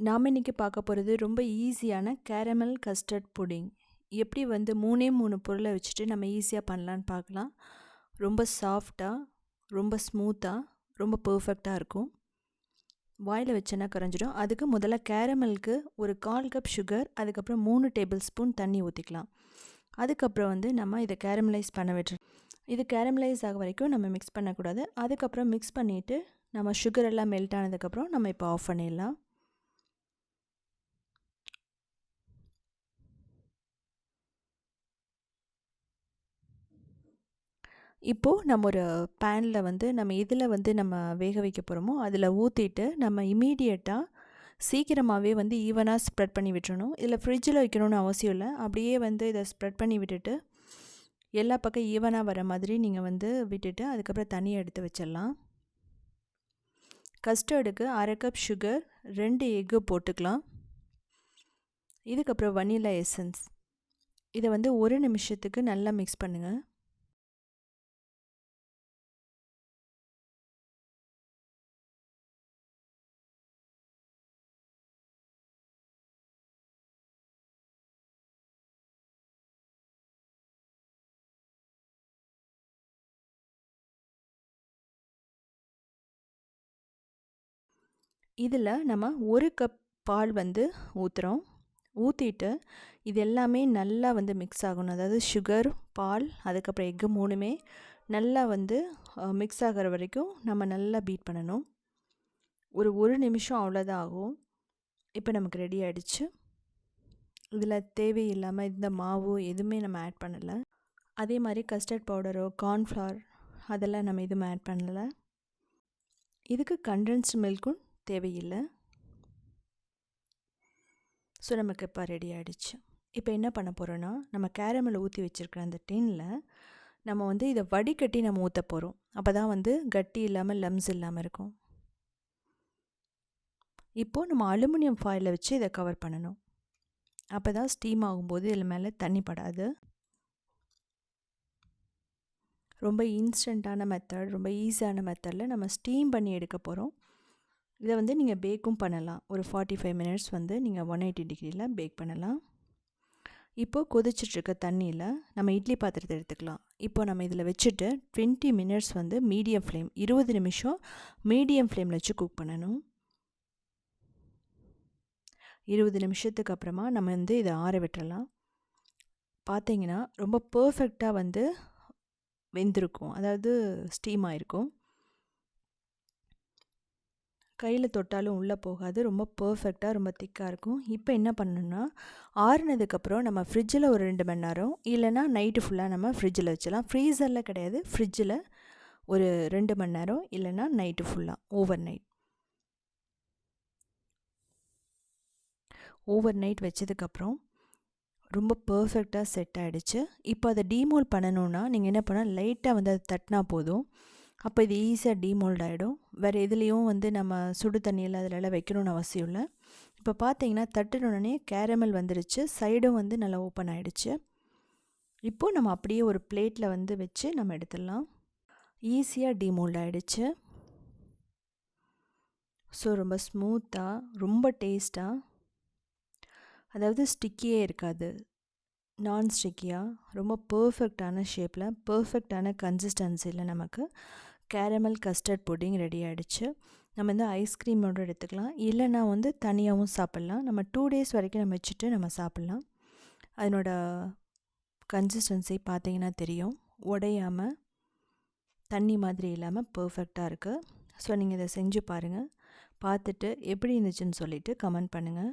நாம் இன்றைக்கி பார்க்க போகிறது ரொம்ப ஈஸியான கேரமல் கஸ்டர்ட் புடிங். எப்படி வந்து 3 பொருளை வச்சுட்டு நம்ம ஈஸியாக பண்ணலான்னு பார்க்கலாம். ரொம்ப சாஃப்டாக, ரொம்ப ஸ்மூத்தாக, ரொம்ப பர்ஃபெக்டாக இருக்கும். வாயில் வச்சோன்னா கரைஞ்சிடும். அதுக்கு முதல்ல கேரமலுக்கு ஒரு 1/4 கப் சுகர், அதுக்கப்புறம் 3 டேபிள் ஸ்பூன் தண்ணி ஊற்றிக்கலாம். அதுக்கப்புறம் வந்து நம்ம இதை கேரமலைஸ் பண்ண விட்டுறோம். இது கேரமலைஸ் ஆக வரைக்கும் நம்ம மிக்ஸ் பண்ணக்கூடாது. அதுக்கப்புறம் மிக்ஸ் பண்ணிவிட்டு நம்ம சுகர் எல்லாம் மெல்ட் ஆனதுக்கப்புறம் நம்ம இப்போ ஆஃப் பண்ணிடலாம். இப்போது நம்ம ஒரு பேனில் வந்து நம்ம இதில் வந்து நம்ம வேக வைக்க போகிறோமோ அதில் ஊற்றிட்டு நம்ம இமீடியட்டாக சீக்கிரமாகவே வந்து ஈவனாக ஸ்ப்ரெட் பண்ணி விட்டுறணும். இதில் ஃப்ரிட்ஜில் வைக்கணும்னு அவசியம் இல்லை. அப்படியே வந்து இதை ஸ்ப்ரெட் பண்ணி விட்டுட்டு எல்லா பக்கம் ஈவனாக வர மாதிரி நீங்கள் வந்து விட்டுட்டு அதுக்கப்புறம் தனியாக எடுத்து வச்சிடலாம். கஸ்டர்டுக்கு 1/2 கப் சுகர், 2 எக்கு போட்டுக்கலாம். இதுக்கப்புறம் வனிலா எசன்ஸ். இதை வந்து 1 நிமிஷத்துக்கு நல்லா மிக்ஸ் பண்ணுங்கள். இதில் நம்ம 1 கப் பால் வந்து ஊற்றுறோம். ஊற்றிட்டு இது எல்லாமே நல்லா வந்து மிக்ஸ் ஆகணும். அதாவது சுகர், பால், அதுக்கப்புறம் எக்கு 3மே நல்லா வந்து மிக்ஸ் ஆகிற வரைக்கும் நம்ம நல்லா பீட் பண்ணணும். ஒரு நிமிஷம் அவ்வளோதான் ஆகும். இப்போ நமக்கு ரெடி ஆகிடுச்சு. இதில் தேவையில்லாமல் இந்த மாவு எதுவுமே நம்ம ஆட் பண்ணலை. அதே மாதிரி கஸ்டர்ட் பவுடரோ கார்ன்ஃப்ளவர் அதெல்லாம் நம்ம எதுவும் ஆட் பண்ணலை. இதுக்கு கண்டென்ஸ்ட் மில்க்கும் தேவையில்லை. ஸோ நமக்கு இப்போ ரெடி ஆகிடுச்சு. இப்போ என்ன பண்ண போகிறோன்னா, நம்ம கேரமல் ஊற்றி வச்சுருக்கிற அந்த டின்னில் நம்ம வந்து இதை வடிகட்டி நம்ம ஊற்ற போகிறோம். அப்போ தான் வந்து கட்டி இல்லாமல் லம்ஸ் இல்லாமல் இருக்கும். இப்போது நம்ம அலுமினியம் ஃபாயிலை வச்சு இதை கவர் பண்ணணும். அப்போ தான் ஸ்டீம் ஆகும்போது இதில் மேலே தண்ணி படாது. ரொம்ப இன்ஸ்டண்ட்டான மெத்தட், ரொம்ப ஈஸியான மெத்தடில் நம்ம ஸ்டீம் பண்ணி எடுக்க போகிறோம். இதை வந்து நீங்கள் பேக்கும் பண்ணலாம். ஒரு 45 மினிட்ஸ் வந்து நீங்கள் 180 டிகிரியில் பேக் பண்ணலாம். இப்போது கொதிச்சிட்ருக்க தண்ணியில் நம்ம இட்லி பாத்திரத்தை எடுத்துக்கலாம். இப்போ நம்ம இதில் வச்சுட்டு 20 மினிட்ஸ் வந்து மீடியம் ஃப்ளேம், 20 நிமிஷம் மீடியம் ஃப்ளேமில் வச்சு குக் பண்ணணும். 20 நிமிஷத்துக்கு அப்புறமா நம்ம வந்து இதை ஆற விட்டுறலாம். பார்த்தீங்கன்னா ரொம்ப பர்ஃபெக்டாக வந்து வெந்திருக்கும், அதாவது ஸ்டீம் ஆகிருக்கும். கையில் தொட்டாலும் உள்ளே போகாது. ரொம்ப பர்ஃபெக்டாக, ரொம்ப திக்காக இருக்கும். இப்போ என்ன பண்ணணுன்னா, ஆறுனதுக்கப்புறம் நம்ம ஃப்ரிட்ஜில் ஒரு 2 மணி நேரம், இல்லைனா நைட்டு ஃபுல்லாக நம்ம ஃப்ரிட்ஜில் வச்சிடலாம். ஃப்ரீசரில் கிடையாது, ஃப்ரிட்ஜில் ஒரு 2 மணி நேரம், இல்லைனா நைட்டு ஃபுல்லாக ஓவர் நைட் வச்சதுக்கப்புறம் ரொம்ப பர்ஃபெக்டாக செட் ஆகிடுச்சு. இப்போ அதை டீமோல்ட் பண்ணணுன்னா நீங்கள் என்ன பண்ணால் லைட்டாக வந்து அதை தட்டினா போதும். அப்போ இது ஈஸியாக டீமோல்ட் ஆகிடும். வேறு எதுலேயும் வந்து நம்ம சுடு தண்ணியில் அதிலெல்லாம் வைக்கணும்னு அவசியம் இல்லை. இப்போ பார்த்தீங்கன்னா தட்டுனோடனே கேரமல் வந்துடுச்சு, சைடும் வந்து நல்லா ஓப்பன் ஆகிடுச்சு. இப்போது நம்ம அப்படியே ஒரு பிளேட்டில் வந்து வச்சு நம்ம எடுத்துடலாம். ஈஸியாக டீமோல்ட் ஆகிடுச்சு. ஸோ ரொம்ப ஸ்மூத்தாக, ரொம்ப டேஸ்ட்டாக, அதாவது ஸ்டிக்கியே இருக்காது, நான் ஸ்டிக்கியாக, ரொம்ப பர்ஃபெக்டான ஷேப்பில், பர்ஃபெக்டான கன்சிஸ்டன்சியில் நமக்கு கேரமல் கஸ்டர்ட் புடிங் ரெடி ஆகிடுச்சு. நம்ம வந்து ஐஸ்கிரீமோடு எடுத்துக்கலாம், இல்லைனா வந்து தனியாகவும் சாப்பிட்லாம். நம்ம 2 டேஸ் வரைக்கும் நம்ம வச்சுட்டு நம்ம சாப்பிட்லாம். அதனோட கன்சிஸ்டன்சி பார்த்திங்கன்னா தெரியும், உடையாமல் தண்ணி மாதிரி இல்லாமல் பர்ஃபெக்டாக இருக்குது. ஸோ நீங்கள் இதை செஞ்சு பாருங்கள். பார்த்துட்டு எப்படி இருந்துச்சுன்னு சொல்லிவிட்டு கமெண்ட் பண்ணுங்கள்.